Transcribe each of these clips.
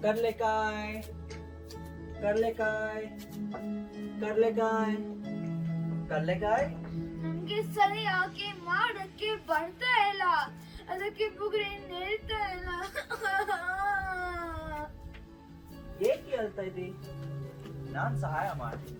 ಕಡ್ಲೆಕಾಯಿ ಕಡ್ಲೆಕಾಯಿ ಕಡ್ಲೆಕಾಯಿ ಕಡ್ಲೆಕಾಯಿ. ನಮ್ಗೆ ಸರಿಯಾಗಿ ಮಾಡಕ್ಕೆ ಬರ್ತಾ ಇಲ್ಲ, ಅದಕ್ಕೆ ಬುಗುರಿ ನಿಲ್ತಾ ಇಲ್ಲ. ಏಕೆ ಹೇಳ್ತಾ ಇದ್ದಿ? ನಾನ್ ಸಹಾಯ ಮಾಡ್ತೀನಿ.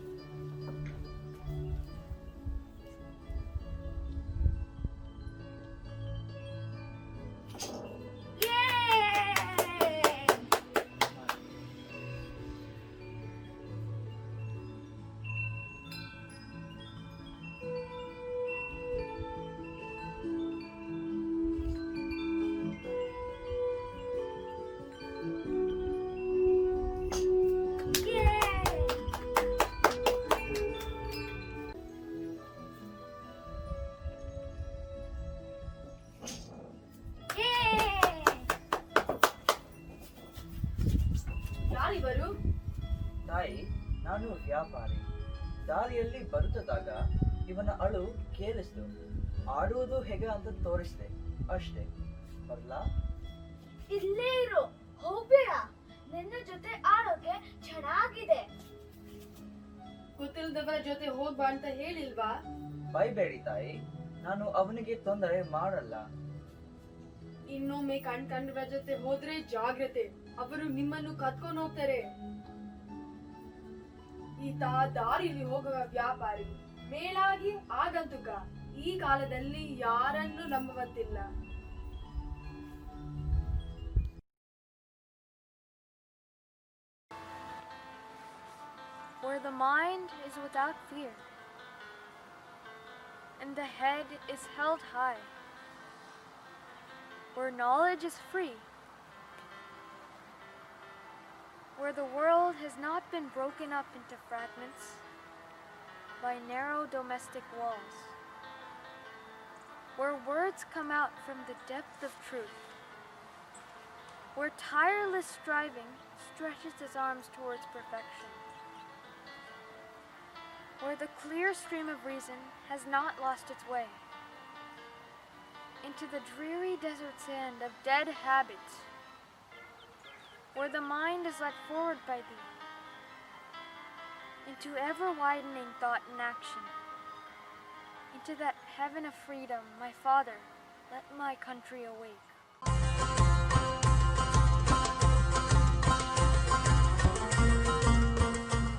ತಾಯಿ, ನಾನು ವ್ಯಾಪಾರಿ. ದಾರಿಯಲ್ಲಿ ಬರುತ್ತದಾಗ ಇವನ ಅಳು ಕೇಳಿಸ್ತು. ಆಡುವುದು ಹೇಗೆ ಅಂತ ತೋರಿಸ್ದೆ ಅಷ್ಟೇ. ಬರ್ಲಾ? ಇಲ್ಲೇ ಇರು, ಹೋಗ್ಬೇಡ. ನನ್ನ ಜೊತೆ ಆಡೋಕೆ ಚೆನ್ನಾಗಿದೆ. ಗೊತ್ತಿಲ್ಲದವರ ಜೊತೆ ಹೋಗ್ಬಾ ಅಂತ ಹೇಳಿಲ್ವಾ? ಬೈಬೇಡಿ ತಾಯಿ, ನಾನು ಅವನಿಗೆ ತೊಂದರೆ ಮಾಡಲ್ಲ. ಇನ್ನೊಮ್ಮೆ ಕಂಡವರ ಜೊತೆ ಹೋದ್ರೆ ಜಾಗ್ರತೆ, ಅವರು ನಿಮ್ಮನ್ನು ಕತ್ಕೊಂಡು ಹೋಗ್ತಾರೆ. ಈತ ದಾರಿಲಿ ಹೋಗುವ ವ್ಯಾಪಾರಿ, ಮೇಲಾಗಿ ಆಗಂತುಕ. ಈ ಕಾಲದಲ್ಲಿ ಯಾರನ್ನು ನಂಬುವಂತಿಲ್ಲ. Where the mind is without fear, and the head is held high, where knowledge is free, where the world has not been broken up into fragments by narrow domestic walls, where words come out from the depth of truth, where tireless striving stretches its arms towards perfection, where the clear stream of reason has not lost its way, into the dreary desert sand of dead habits, where the mind is led forward by thee, into ever-widening thought and action, into that heaven of freedom, my Father, let my country awake.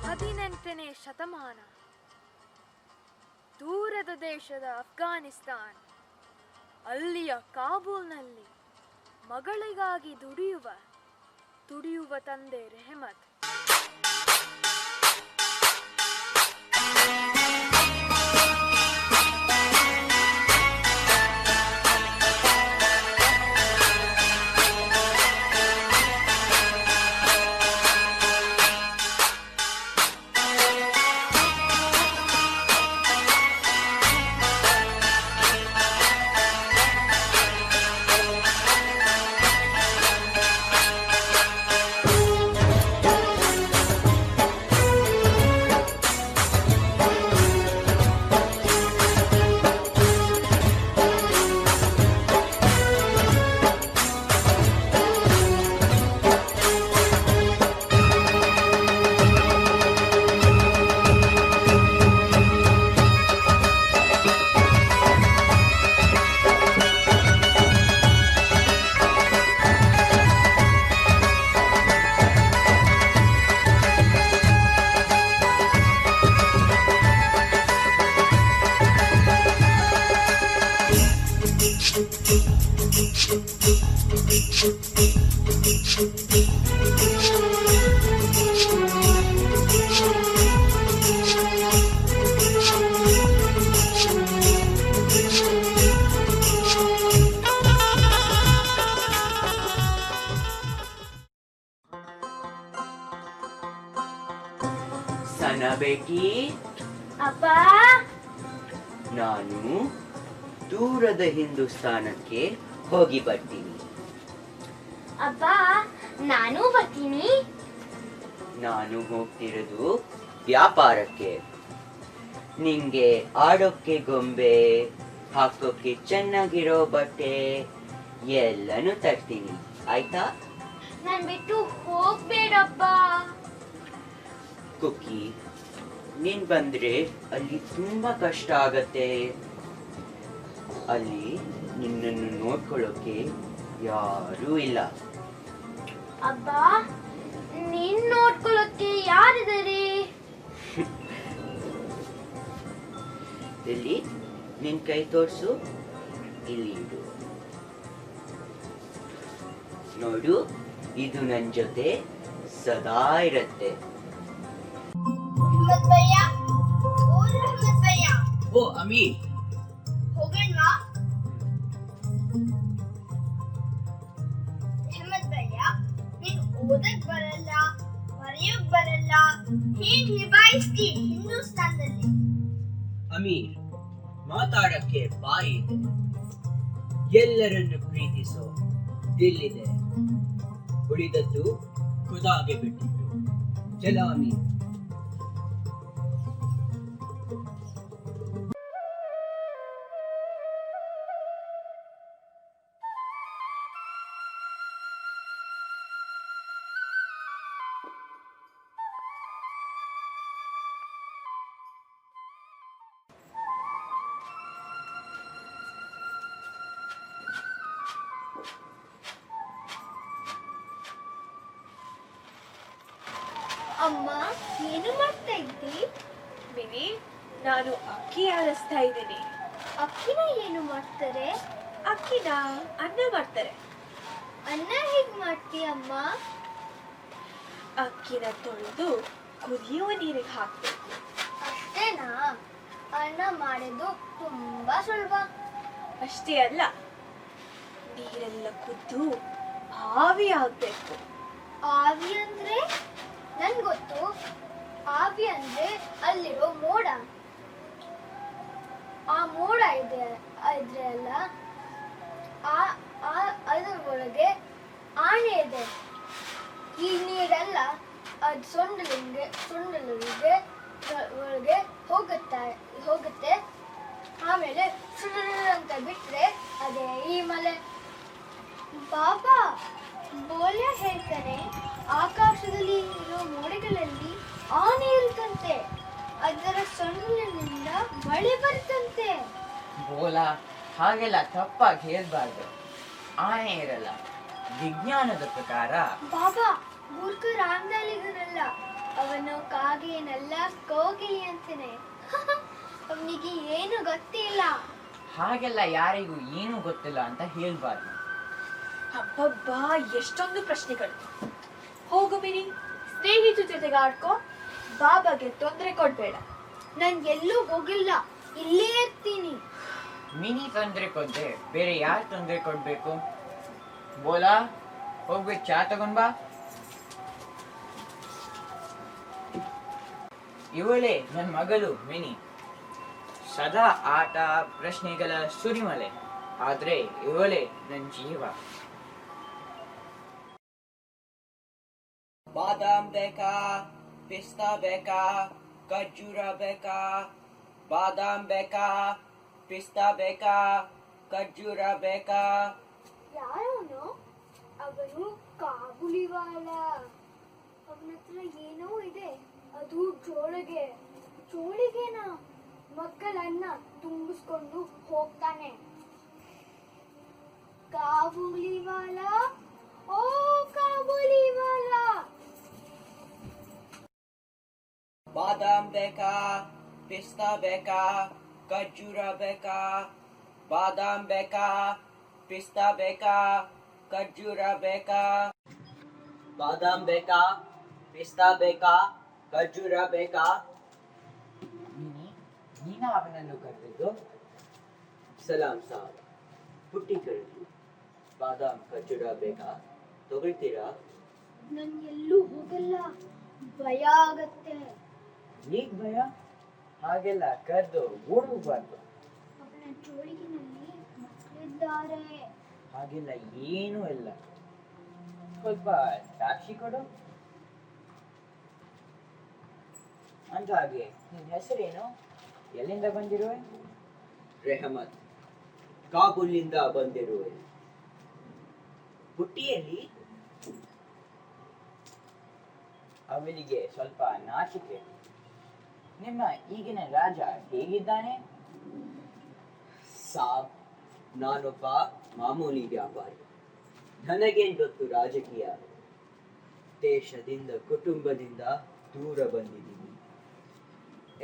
ಹದಿನೆಂಟನೇ ಶತಮಾನ, ದೂರದ ದೇಶದ ಅಫ್ಘಾನಿಸ್ತಾನ್, ಅಲ್ಲಿಯ ಕಾಬೂಲ್ನಲ್ಲಿ ಮಗಳಿಗಾಗಿ ದುಡಿಯುವ ತಂದೆ ರೆಹಮತ್. ಸನ ಬೇಟಿ, ಅಪ್ಪ, ನಾನು ದೂರದ ಹಿಂದೂಸ್ತಾನಕ್ಕೆ ಹೋಗಿ ಬರ್ತೀನಿ. ಅಪ್ಪ, ನಾನು ಬರ್ತೀನಿ. ನಾನು ಹೋಗ್ತಿರೋದು ವ್ಯಾಪಾರಕ್ಕೆ. ನಿಂಗೆ ಆಡೋಕ್ಕೆ ಗೊಂಬೆ, ಹಾಕೋಕ್ಕೆ ಚೆನ್ನಾಗಿರೋ ಬಟ್ಟೆ ಎಲ್ಲನೂ ತರ್ತೀನಿ, ಆಯ್ತಾ? ನನ್ ಬಿಟ್ಟು ಹೋಗ್ಬೇಡಪ್ಪ. ಕುಕ್ಕಿ, ನೀನ್ ಬಂದ್ರೆ ಅಲ್ಲಿ ತುಂಬಾ ಕಷ್ಟ ಆಗತ್ತೆ. ಅಲ್ಲಿ ನಿನ್ನನ್ನು ನೋಡ್ಕೊಳ್ಳೋಕೆ ಯಾರೂ ಇಲ್ಲ. ಅಬ್ಬ, ನಿನ್ ನೋಡ್ಕೊಳ್ಳೋಕೆ ಯಾರಿದ್ದಾರೆ? ಇಲ್ಲಿ ನಿನ್ ಕೈ ತೋರ್ಸು, ಇಲ್ಲಿ ಇಡು. ನೋಡು, ಇದು ನನ್ ಜೊತೆ ಸದಾ ಇರತ್ತೆ. ಅಹಮದ್ ಭಯ್ಯ, ಓ ಅಹಮದ್ ಭಯ್ಯ, ಓ ಅಮೀರ್, ಹೋಗೋಣವಾ? ಅಹಮದ್ ಭಯ್ಯ, ನೀನ್ ಓದಕ್ ಬರಲ್ಲ, ಬರೆಯೋಕ್ ಬರಲ್ಲ, ಹೇಗ್ ನಿಭಾಯಿಸ್ತಿ ಹಿಂದೂಸ್ತಾನದಲ್ಲಿ? ಅಮೀರ್, ಮಾತಾಡಕ್ಕೆ ಬಾಯಿ ಇದೆ, ಎಲ್ಲರನ್ನು ಪ್ರೀತಿಸೋ ದಿಲ್ಲಿದೆ, ಉಳಿದದ್ದು ಖುದಾಗೆ ಬಿಟ್ಟಿದ್ದು. ಚಲ ಅಮೀರ್. ಅಮ್ಮ, ಏನು ಮಾಡ್ತಾ ಇದ್ದಿ? ಮಿನಿ, ನಾನು ಅಕ್ಕಿ ಆರಿಸ್ತಾ ಇದ್ದೀನಿ. ಅಕ್ಕಿನ ಏನು ಮಾಡ್ತಾರೆ? ಅಕ್ಕಿನ ಅನ್ನ ಮಾಡ್ತಾರೆ. ಅನ್ನ ಹೇಗ್ ಮಾಡ್ತೀಯಮ್ಮ? ಅಕ್ಕಿನ ತೊಳೆದು ಕುದಿಯುವ ನೀರಿಗೆ ಹಾಕ್ಬೇಕು. ಅಷ್ಟೇನಾ? ಅನ್ನ ಮಾಡೋದು ತುಂಬಾ ಸುಲಭ. ಅಷ್ಟೇ ಅಲ್ಲ, ನೀರೆಲ್ಲ ಕುದ್ದು ಆವಿ ಆಗ್ಬೇಕು. ಆವಿ ಅಂದ್ರೆ? ನನ್ ಗೊತ್ತು. ಆವಿ ಅಂದ್ರೆ ಅಲ್ಲಿರೋ ಮೋಡ. ಆ ಮೋಡ ಇದೆ ಅಲ್ಲ, ಅದ್ರ ಒಳಗೆ ಆಣೆ ಇದೆ. ಈ ನೀರೆಲ್ಲ ಅದ್ ಸೊಂಡಲಿಗೆ ಒಳಗೆ ಹೋಗುತ್ತೆ. ಆಮೇಲೆ ಸುಳ್ಳು ಅಂತ ಬಿಟ್ರೆ ಅದೇ ಈ ಮಲೆ. ಬಾಬಾ ಬೋಲ್ಯ ಹೇಳ್ತಾನೆ, ಆಕಾಶದಲ್ಲಿ ಇರೋ ಮೋಡಗಳಲ್ಲಿ ಆನೆ ಇರುತ್ತಂತೆ, ಅದರ ಸೊಂಡಿಲಿನಿಂದ ಮಳೆ ಬರ್ತಂತೆ. ಬೋಲ, ಹಾಗೆಲ್ಲ ತಪ್ಪಾಗಿ ಹೇಳ್ಬಾರ್ದು. ಆನೆ ಇರಲ್ಲ. ವಿಜ್ಞಾನದ ಪ್ರಕಾರ ಬಾಬಾ ಮೂರ್ಖ ರಾಮದಾಲಿಗನಲ್ಲ, ಅವನು ಕಾಗೆನಲ್ಲ, ಕೋಗಿಲಿ ಅಂತಾನೆ. ಅವನಿಗೆ ಏನು ಗೊತ್ತಿಲ್ಲ. ಹಾಗೆಲ್ಲ ಯಾರಿಗೂ ಏನೂ ಗೊತ್ತಿಲ್ಲ ಅಂತ ಹೇಳ್ಬಾರ್ದು. ಅಬ್ಬಬ್ಬಾ, ಎಷ್ಟೊಂದು ಪ್ರಶ್ನೆಗಳು. ಹೋಗು ಮಿನಿ, ಸ್ನೇಹಿತರ ಜೊತೆಗೆ ಆಡ್ಕೋ. ಬಾಬಾಗೆ ತೊಂದರೆ ಕೊಡ್ಬೇಡ. ನಾನ್ ಎಲ್ಲೂ ಹೋಗಿಲ್ಲ, ಇಲ್ಲೇ ಇರ್ತೀನಿ. ಮಿನಿ ತೊಂದರೆ ಕೊಡ್ದೆ ಬೇರೆ ಯಾರು ತೊಂದರೆ ಕೊಡ್ಬೇಕು? ಬೋಲಾ, ಹೋಗ್ಬೇಕು, ಚಾ ತಗೊಂಡ್ ಬಾ. ಇವಳೇ ನನ್ನ ಮಗಳು ಮಿನಿ. ಸದಾ ಆಟ ಪ್ರಶ್ನೆಗಳ ಸುರಿಮಲೆ, ಆದ್ರೆ ಇವಳೇ ನನ್ನ ಜೀವ. ಬಾದಾಮ್ ಬೇಕಾ, ಪಿಸ್ತಾ ಬೇಕಾ, ಖರ್ಜೂರ ಬೇಕಾ? ಬಾದಾಮ್ ಬೇಕಾ, ಪಿಸ್ತಾ ಬೇಕಾ, ಖರ್ಜೂರ ಬೇಕಾ? ಯಾರವನು? ಅವನು ಕಾಬುಲಿವಾಲ. ಅವನ ಹತ್ರ ಏನೋ ಇದೆ, ಅದು ಜೋಳಿಗೆನಾ? ಮಕ್ಕಳನ್ನ ತುಂಬಿಸ್ಕೊಂಡು ಹೋಗ್ತಾನೆ. ಕಾಬುಲಿವಾಲ, ಓ ಕಾಬುಲಿವಾಲ. ಬಾದಾಮ್ ಬೇಕಾ, ಪಿಸ್ತಾ ಬೇಕಾ, ಖರ್ಜೂರ ಬೇಕಾ? ಬಾದಾಮ್ ಬೇಕಾ, ಪಿಸ್ತಾ ಬೇಕಾ, ಖರ್ಜೂರ ಬೇಕಾ? ಬಾದಾಮ್ ಬೇಕಾ, ಪಿಸ್ತಾ ಬೇಕಾ, ಖರ್ಜೂರ ಬೇಕಾ? ನೀನ ಅವನನ್ನು ಕರೆದಿದ್ದು? ಸಲಾಂ ಸಾಬ್, ಪುಟ್ಟಿ ಕರೆದು. ಬಾದಾಮ್ ಖರ್ಜೂರ ಬೇಕಾ? ತಗೊಳ್ತೀರಾ? ನನ್ ಎಲ್ಲೂ ಹೋಗಲ್ಲ, ಭಯ ಆಗತ್ತೆ. ಈಗ ಭಯ? ಹಾಗೆಲ್ಲ ಕರೆದು ಓಡೋಗ್ಬಾರ್ದು. ಅವನ ಜೋಳಿಗೆನಲ್ಲಿ ಮಕ್ಕಳಿದ್ದಾರೆ. ಹಾಗೆಲ್ಲ ಏನೂ ಇಲ್ಲ. ಸ್ವಲ್ಪ ಸಾಕ್ಷಿ ಕೊಡು. ಅಂದಾಗೆ ನಿನ್ನ ಹೆಸರೇನು? ಎಲ್ಲಿಂದ ಬಂದಿರುವೆ? ರೆಹಮತ್, ಕಾಬೂಲಿಂದ ಬಂದಿರುವೆ. ಪುಟ್ಟಿಯಲ್ಲಿ ಅವನಿಗೆ ಸ್ವಲ್ಪ ನಾಚಿಕೆ. ನಿಮ್ಮ ಈಗಿನ ರಾಜ ಹೇಗಿದ್ದಾನೆ? ಸಾಬ್, ನಾನೊಬ್ಬ ಮಾಮೂಲಿ ವ್ಯಾಪಾರಿ. ನನಗೇನ್ ಗೊತ್ತು ರಾಜಕೀಯ? ದೇಶದಿಂದ ಕುಟುಂಬದಿಂದ ದೂರ ಬಂದಿದ್ದೀನಿ.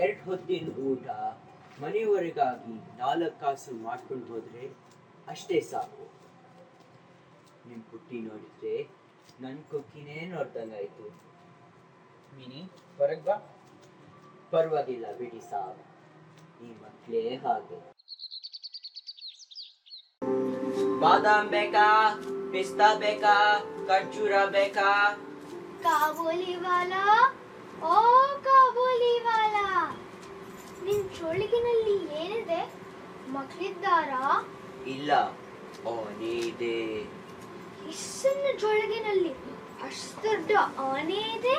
2 ಹೊತ್ತಿನ ಊಟ, ಮನೆಯವರೆಗಾಗಿ 4 ಕಾಸು ಮಾಡ್ಕೊಂಡು ಹೋದ್ರೆ ಅಷ್ಟೇ ಸಾಕು. ನಿಮ್ ಪುಟ್ಟಿ ನೋಡಿದ್ರೆ ನನ್ ಕುಕ್ಕಿನೇ ನೋಡ್ದಂಗಾಯ್ತು. ಮಿನಿ ಹೊರಗ್ ಬಾ. ಪರವಾಗಿಲ್ಲ ಬಿಡಿ ಸಾಬ್, ಈ ಮಕ್ಳೇ ಹಾಗೆ. ಬಾದಾಮ್ ಬೇಕಾ, ಪಿಸ್ತಾ ಬೇಕಾ, ಖರ್ಜೂರ ಬೇಕಾ? ಕಾಬೂಲಿ ವಾಲಾ, ಓ ಕಾಬೂಲಿ ವಾಲಾ, ನಿನ್ ಚೊಳಗಿನಲ್ಲಿ ಏನಿದೆ? ಮಕ್ಕಳಿದ್ದಾರಾ? ಇಲ್ಲ, ಆನೆ ಇದೆ. ಇಷ್ಟನ್ನ ಜೊಳಗಿನಲ್ಲಿ ಅಷ್ಟು ದೊಡ್ಡ ಆನೆ ಇದೆ?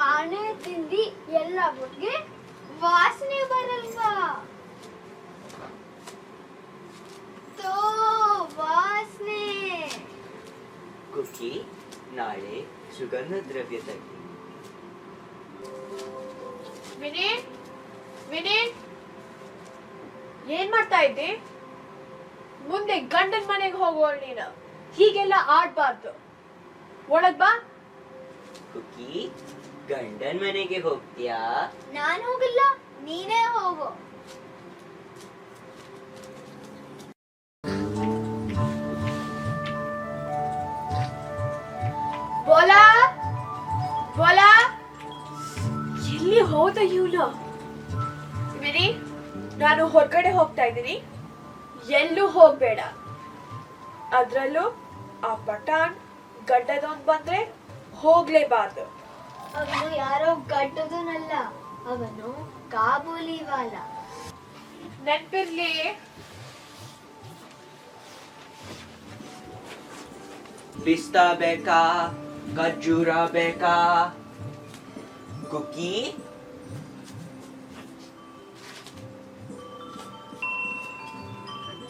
ಆನೆ ತಿಂದಿ ಎಲ್ಲ ಬಗ್ಗೆ ವಾಸನೆ ಬರಲ್ವಾ? ತೋ ವಾಸನೆ. ಕುಕ್ಕಿ, ನಾಳೆ ಸುಗಂಧ ದ್ರವ್ಯ ತಗ್ಗಿ. ವಿನೀತ್, ವಿನೀತ್, ಏನ್ ಮಾಡ್ತಾ ಇದ್ದಿ? ಮುಂದೆ ಗಂಡನ್ ಮನೆಗೆ ಹೋಗೋಳ್ ನೀನು. ಹೀಗೆಲ್ಲ ಆಡ್ಬಾರ್ದು. ಒಳಗ್ ಬಾ. ಕುಕ್ಕಿ, ಗಂಡನ್ ಮನೆಗೆ ಹೋಗ್ತೀಯಾ? ನಾನು ಹೋಗಿಲ್ಲ, ನೀನೇ ಹೋಗು. ಬೋಲಾ, ಬೋಲಾ, ಎಲ್ಲಿ ಹೋದ ಇವನು? ವಿನಿ, ನಾನು ಹೊರಗಡೆ ಹೋಗ್ತಾ ಇದ್ದೀನಿ, ಎಲ್ಲೂ ಹೋಗ್ಬೇಡ. ಅದ್ರಲ್ಲೂ ಆ ಪಠಾಣ್ ಗಡ್ಡದವನ್ ಬಂದ್ರೆ ಹೋಗ್ಲೇಬಾರ್ದು. ಅವನು ಯಾರೋ ಗಡ್ಡದನಲ್ಲ, ಅವನು ಕಾಬೂಲಿ ವಾಲ. ನೆನ್ಪಿರ್ಲಿ. ಪಿಸ್ತಾ ಬೇಕಾ, ಖರ್ಜೂರ ಬೇಕಾ? ಕುಕ್ಕಿ,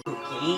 ಕುಕ್ಕಿ,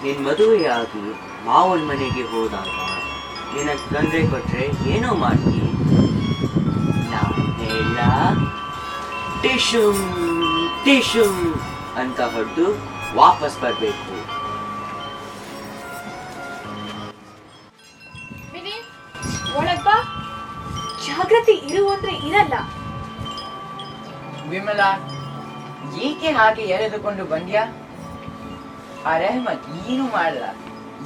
ನಿನ್ ಮದುವೆಯಾಗಿ ಮಾವನ್ ಮನೆಗೆ ಹೋದಾಗ ನಿನಗ್ ತೊಂದ್ರೆ ಕೊಟ್ರೆ ಏನೋ ಮಾಡ್ತಿ? ನಾನ್ ಹೇಳ ಟಿಶುಮ್ ಟಿಶುಮ್ ಅಂತ ಹೊಡೆದು ವಾಪಸ್ ಬರ್ಬೇಕು. ವಿನಿ, ಒಳಗ್ ಬಾ. ಜಾಗೃತಿ ಇರು ಅಂದ್ರೆ ಇರಲ್ಲ. ವಿಮಲಾ, ಏಕೆ ಹಾಗೆ ಎಳೆದುಕೊಂಡು ಬಂದ್ಯಾ? ಆ ರೆಹಮತ್ ಏನು ಮಾಡಲ್ಲ.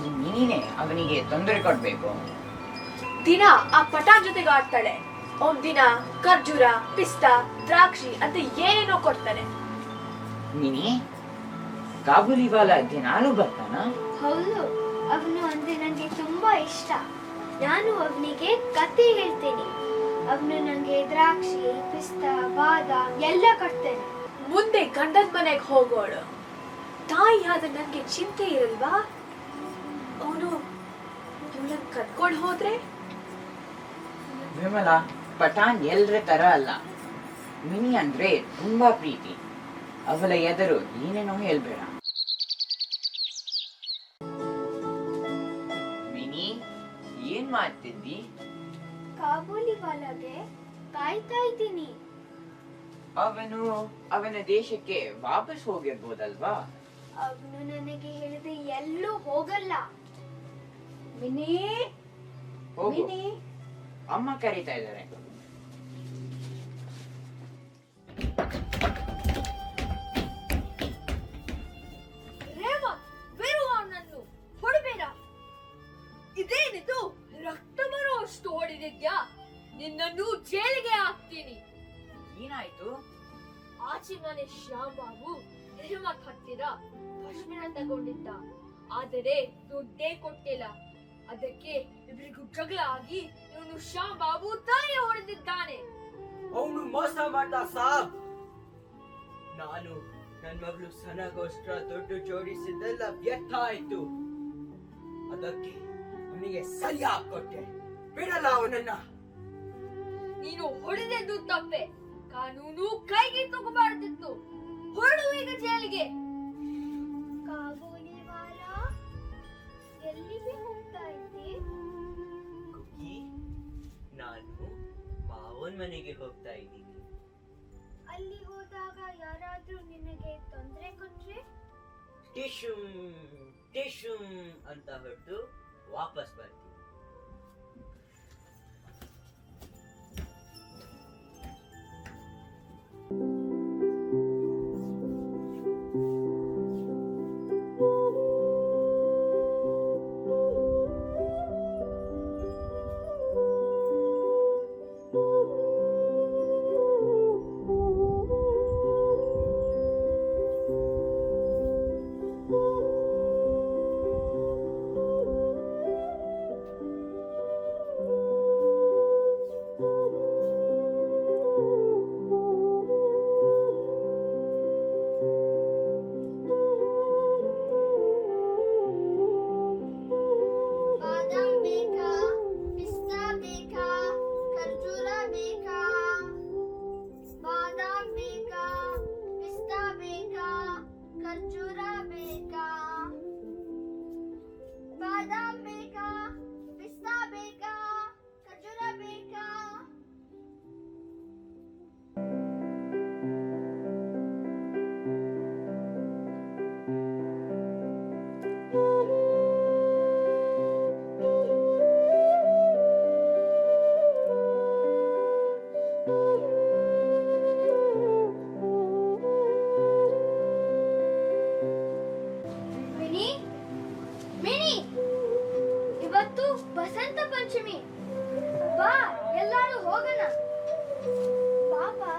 ಈ ನೀನೇ ಅವನಿಗೆ ತೊಂದರೆ ಕೊಡ್ಬೇಕು. ದಿನ ಆ ಪಠಾಣ್ ಜೊತೆಗೆ ಆಡ್ತಾಳೆ. ದಿನ ಖರ್ಜೂರ, ಪಿಸ್ತಾ, ದ್ರಾಕ್ಷಿ ಅಂತ ಏನೇನೋ ಕೊಡ್ತಾನೆ. ನೀನಿ ಕಾಬೂಲಿ ವಾಲ ದಿನಾಲೂ ಬರ್ತಾನ? ಹೌದು, ಅವನು ಅಂದ್ರೆ ನನಗೆ ತುಂಬಾ ಇಷ್ಟ. ನಾನು ಅವನಿಗೆ ಕತೆ ಹೇಳ್ತೇನೆ. ಅವನು ನನಗೆ ದ್ರಾಕ್ಷಿ, ಪಿಸ್ತಾ, ಬಾದಾಮ್ ಎಲ್ಲ ಕೊಡ್ತೇನೆ. ಮುಂದೆ ಗಂಡನ ಮನೆಗೆ ಹೋಗೋಳು. ತಾಯಿಯಾದ ನನ್ಗೆ ಚಿಂತೆ ಇರಲ್ವಾ? ಅವನು ಇವಳನ್ನ ಕರ್ಕೊಂಡು ಹೋದ್ರೆ? ವಿಮಲಾ, ಪಠಾಣ್ ಎಲ್ರ ತರ ಅಲ್ಲ. ಮಿನಿ ಅಂದ್ರೆ ತುಂಬಾ ಪ್ರೀತಿ. ಅವಳ ಎದುರು ಏನೇನೋ ಹೇಳ್ಬೇಡ. ಮಿನಿ, ಏನ್ ಮಾಡ್ತಿದ್ದಿ? ಕಾಬೂಲಿ ವಾಲಾಗೆ ಕಾಯ್ತಾ ಇದ್ದೀನಿ. ಅವನು ಅವನ ದೇಶಕ್ಕೆ ವಾಪಸ್ ಹೋಗಿರ್ಬೋದಲ್ವಾ? ಅವನು ನನಗೆ ಹೇಳಿದ್ರೆ ಎಲ್ಲೂ ಹೋಗಲ್ಲ. ಮಿನಿ, ಹೋಗು, ಮಿನಿ. ಅಮ್ಮ ಕರೀತಾ ಇದ್ದಾರೆ. ರೇವಂತ್, ಬಿಡು ಅವನನ್ನು, ಹೊಡಬೇಡ. ಇದೇನಿದು? ರಕ್ತ ಬರೋ ಅಷ್ಟು ಹೊಡೆದಿದ್ಯಾ? ನಿನ್ನನ್ನು ಜೈಲಿಗೆ ಹಾಕ್ತೀನಿ. ಏನಾಯ್ತು? ಆಚೆ ಮನೆ ಶ್ಯಾಮ್ ಬಾಬು ರೇವಂತ್ ಹತ್ತಿರ ಪಶ್ಮಿನ ತಗೊಂಡಿದ್ದ. ಆದರೆ ದುಡ್ಡೇ ಕೊಟ್ಟಿಲ್ಲ. ಅದಕ್ಕೆ ಇಬ್ಬರಿಗೂ ಜಗಳ ಆಗಿ ಇವನು ಶ್ಯಾಮ್ ಬಾಬು ತಾನೇ ಹೊಡೆದಿದ್ದಾನೆ. ಅವನು ಮೋಸ ಮಾಡ್ದ ಸಾಬ್. ನಾನು ನನ್ನ ಮಗಳು ಸನಗೋಸ್ಕರ ದುಡ್ಡು ಜೋಡಿಸಿದ್ದೆಲ್ಲ ವ್ಯರ್ಥ ಆಯ್ತು. ಅದಕ್ಕೆ ಅವನಿಗೆ ಸರಿಯಾಗಿ ಕೊಟ್ಟೆ. ಬಿಡಲ್ಲ ಅವನನ್ನ. ನೀನು ಹೊಡೆದದ್ದು ತಪ್ಪೆ. ಕಾನೂನು ಕೈಗೆ ತಗೋಬಾರ್ದಿತ್ತು. ಹೊರಡು ಈಗ ಜೈಲಿಗೆ. ಕಾಬೂಲಿ ವಾಲಾ, ಎಲ್ಲಿಗೆ ಹೋಗ್ತಾ ಇದ್ದಿ? ಕುಕಿ, ನಾನು ಮಾವನ್ ಮನೆಗೆ ಹೋಗ್ತಾ ಇದ್ದೀನಿ. ಅಲ್ಲಿ ಹೋದಾಗ ಯಾರಾದ್ರೂ ನಿನಗೆ ತೊಂದರೆ ಕೊಟ್ರೆ? ಟಿಶುಮ್ ಟಿಶುಮ್ ಅಂತ ಹೊರಟು ವಾಪಸ್ ಬರ್ತೀನಿ. ಬಾದಾಮ್ ಬೇಕಾ? ಪಿಸ್ತಾ ಬೇಕಾ? ಖರ್ಜೂರ ಬೇಕಾ? ಬಾದಾಮ್ ಬೇಕಾ? ಪಿಸ್ತಾ ಬೇಕಾ? ಖರ್ಜೂರ ಬೇಕಾ? ಬಾದಾಮ್ ಬೇಕಾ? ಪಿಸ್ತಾ ಬೇಕಾ? ಖರ್ಜೂರ ಬೇಕಾ? ಮಿನಿ, ಮಿನಿ, ಇವತ್ತು ಬಸಂತ ಪಂಚಮಿ. ಬಾ, ಎಲ್ಲರೂ ಹೋಗೋಣ. ಪಾಪಾ,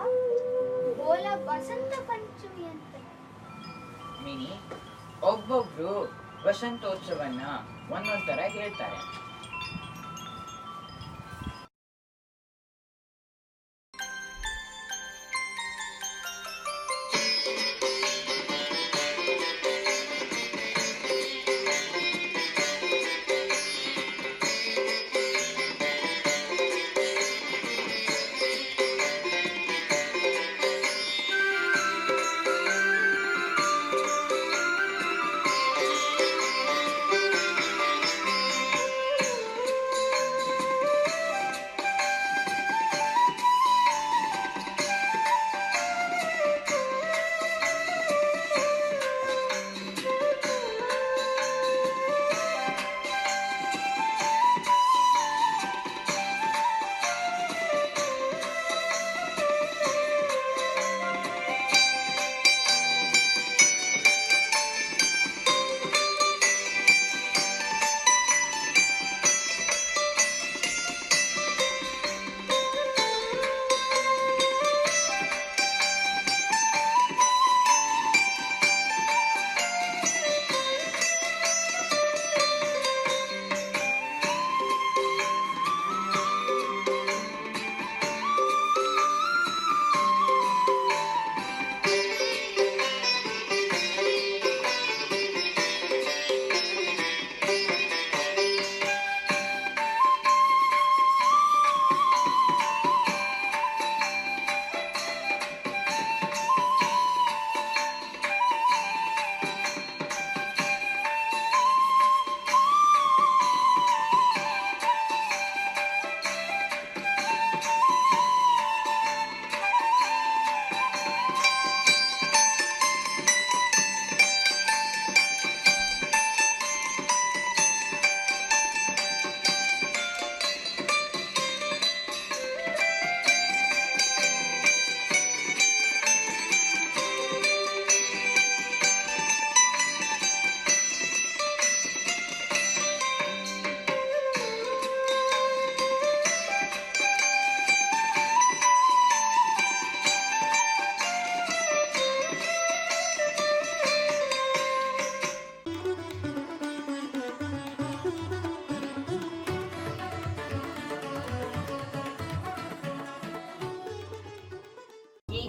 ಬೋಲ ಬಸಂತ ಪಂಚಮಿ ಅಂತ. ಮಿನಿ, ಒಬ್ಬೊಬ್ರು ವಸಂತೋತ್ಸವನ್ನ ಒಂದೊಂದ್ ತರ ಹೇಳ್ತಾರೆ.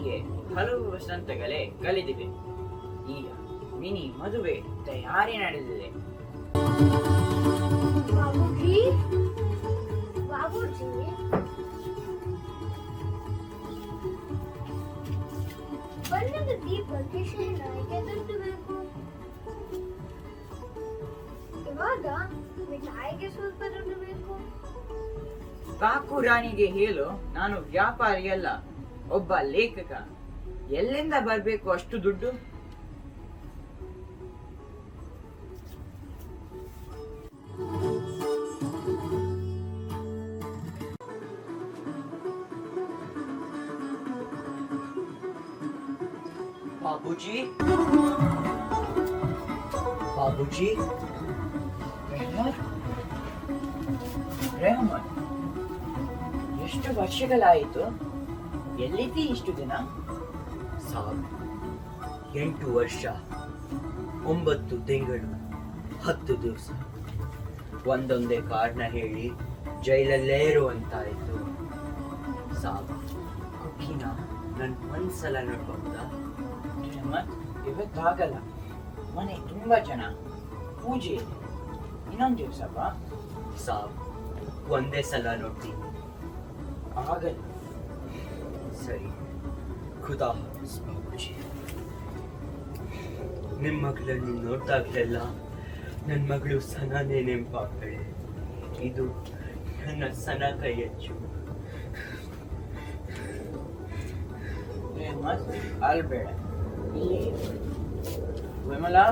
ಮಿನಿಗೆ ಹಲವು ವಸಂತಗಳೇ ಕಳೆದಿವೆ. ಈಗ ಮಿನಿ ಮದುವೆ ತಯಾರಿ ನಡೆದಿದೆ. ಬಾಬೂಜಿ, ಬಾಬೂಜಿ, ಬಣ್ಣದ ದೀಪಕ್ಕೆ ಶೇನಾಯಿಗೆ ದುಡ್ಡು ಬೇಕು. ಇವಾಗ ಮಿಠಾಯಿಗೆ ಸ್ವಲ್ಪ ದುಡ್ಡು ಬೇಕು. ಕಾಕು ರಾಣಿಗೆ ಹೇಳು, ನಾನು ವ್ಯಾಪಾರಿ ಅಲ್ಲ, ಒಬ್ಬ ಲೇಖಕ. ಎಲ್ಲಿಂದ ಬರ್ಬೇಕು ಅಷ್ಟು ದುಡ್ಡು? ಬಾಬೂಜಿ, ಬಾಬೂಜಿ, ರೆಹಮಾನ್, ಎಷ್ಟು ವರ್ಷಗಳಾಯಿತು? ಎಲ್ಲಿದ್ದೀ ಇಷ್ಟು ದಿನ? ಸಾಬ್, 8 ವರ್ಷ 9 ತಿಂಗಳು 10 ದಿವಸ ಒಂದೊಂದೇ ಕಾರಣ ಹೇಳಿ ಜೈಲಲ್ಲೇ ಇರುವಂತಾಯಿತು. ಸಾಬ್, ಕುಕ್ಕಿನ ನನ್ ಒಂದ್ಸಲ ನೋಡ್ಬಹುದಾ? ರೆಹಮಾನ್, ಇವತ್ತಾಗಲ್ಲ. ಮನೆ ತುಂಬಾ ಜನ, ಪೂಜೆ ಇದೆ. ಇನ್ನೊಂದು ದಿವಸ ಬಾ. ಸಾಬ್, ಒಂದೇ ಸಲ ನೋಡ್ತೀನಿ. ಆಗಲ್ಲ. ಸರಿ, ಖುದಾ ಹಾಫಿಸ್ ಬಾಬೂಜಿ. ನಿಮ್ಮ ಮಗಳನ್ನು ನೋಡ್ದಾಗ್ಲೆಲ್ಲ ನನ್ನ ಮಗಳು ಸನಾನೇ ನೆನಪಾಗ್ತಾಳೆ. ಇದು ನನ್ನ ಸನ ಕೈ ಹೆಚ್ಚು. ರೆಹಮಾನ್, ಅಲ್ಬೇಡ, ಇಲ್ಲಿ ಇರು. ವಿಮಲಾ,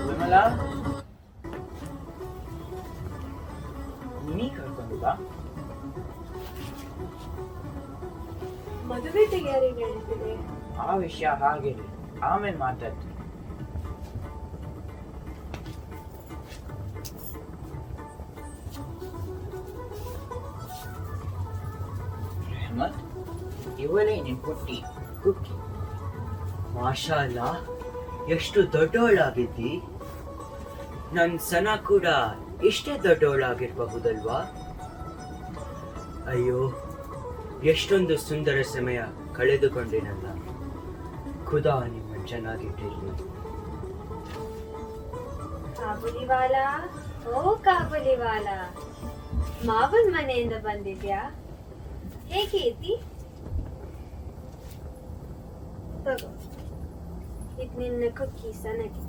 ವಿಮಲಾ, ನೀ ಕರ್ಕೊಂಡು ಬಾ. ಮದುವೆ ತಯಾರಿ ನಡೆದಿದೆ. ಆ ವಿಷಯ ಹಾಗೆ ಆಮೇಲೆ ಮಾತಾಡ್ತೀನಿ. ರೆಹಮತ್, ಇವಳೇ ನಿನ್ ಪುಟ್ಟಿ ಕುಕ್ಕಿ. ಮಾಷಾ ಅಲ್ಲಾ, ಎಷ್ಟು ದೊಡ್ಡವಳಾಗಿದ್ದಿ. ನನ್ ಸನ ಕೂಡ ಇಷ್ಟೇ ದೊಡ್ಡವಳಾಗಿರ್ಬಹುದಲ್ವಾ? ಅಯ್ಯೋ, ಎಷ್ಟೊಂದು ಸುಂದರ ಸಮಯ ಕಳೆದುಕೊಂಡಿನಲ್ಲ. ಖುದಾ ನಿಮ್ಮ ಚೆನ್ನಾಗಿಟ್ಟಿರ್ಲಿ. ಕಾಬುಲಿವಾಲ, ಓ ಕಾಬುಲಿವಾಲ, ಮಾವನ್ ಮನೆಯಿಂದ ಬಂದಿದ್ಯಾ? ಹೇಗೆ ಐತಿ? ತಗೋ, ಇದು ನಿನ್ನ ಕುಕ್ಕಿ ಸನಗಿ.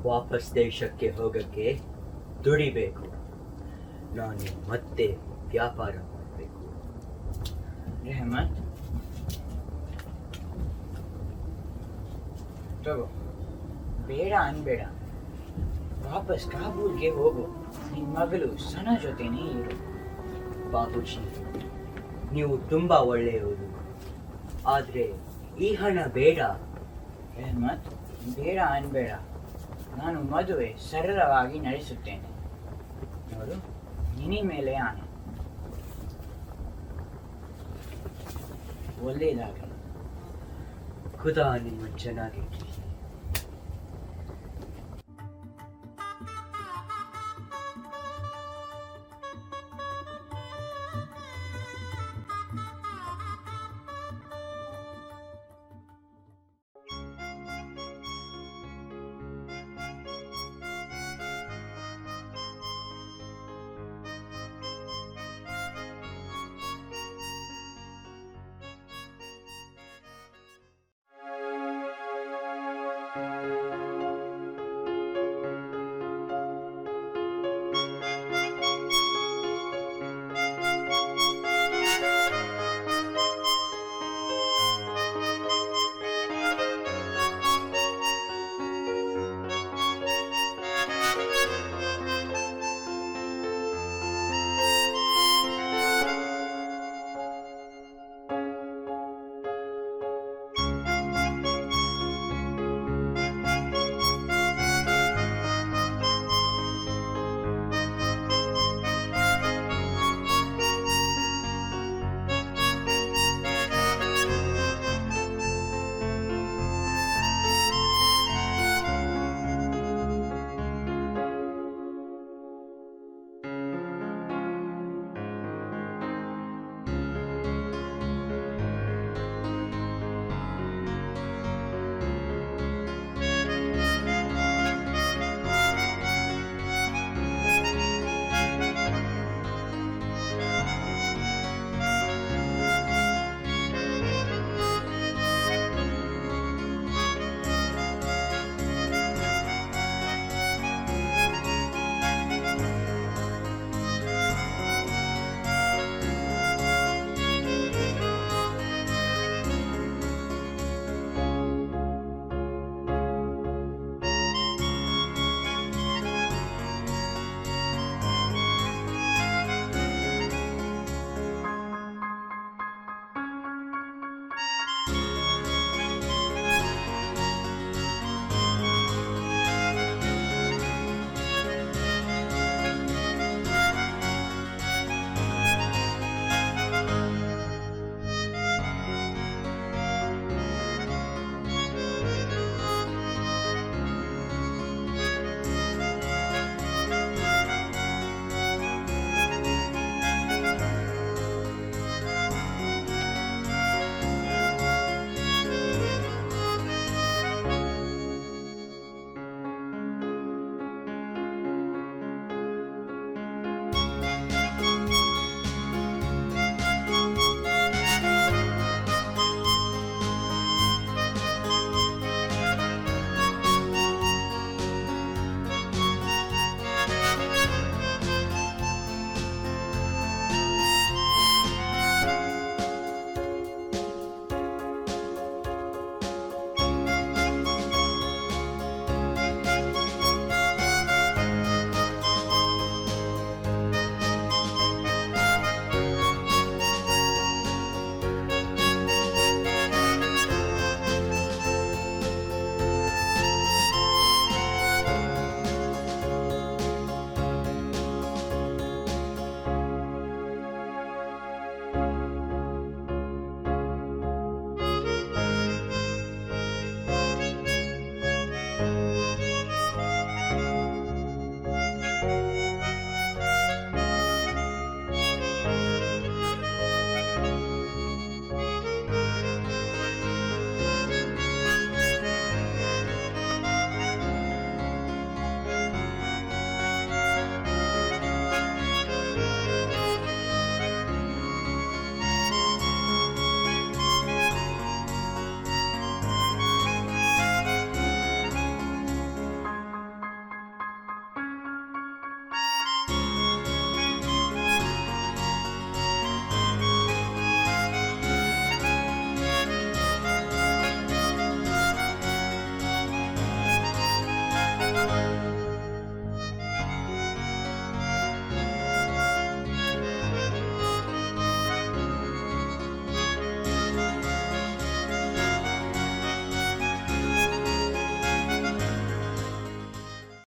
ವಾಪಸ್ ದೇಶಕ್ಕೆ ಹೋಗಕ್ಕೆ ದುಡಿಬೇಕು. ನಾನು ಮತ್ತೆ ವ್ಯಾಪಾರ ಮಾಡಬೇಕು. ರೆಹಮತ್, ತಗೋ, ಬೇಡ ಅನ್ಬೇಡ. ವಾಪಸ್ ಕಾಬೂಲ್ಗೆ ಹೋಗು. ನಿನ್ ಮಗಳು ಸನ ಜೊತೆನೇ ಇರು. ಬಾಬೂಜಿ, ನೀವು ತುಂಬಾ ಒಳ್ಳೆಯವರು. ಆದ್ರೆ ಈ ಹಣ ಬೇಡ. ರೆಹಮತ್, ಬೇಡ ಅನ್ಬೇಡ. ನಾನು ಮದುವೆ ಸರಳವಾಗಿ ನಡೆಸುತ್ತೇನೆ. ನೋಡು, ನಿನಿ ಮೇಲೆ ಆನೆ. ಒಳ್ಳೆಯದಾಗಲಿ. ಖುದಾ ನಿಮ್ಮ ಚೆನ್ನಾಗಿರ್ಲಿ.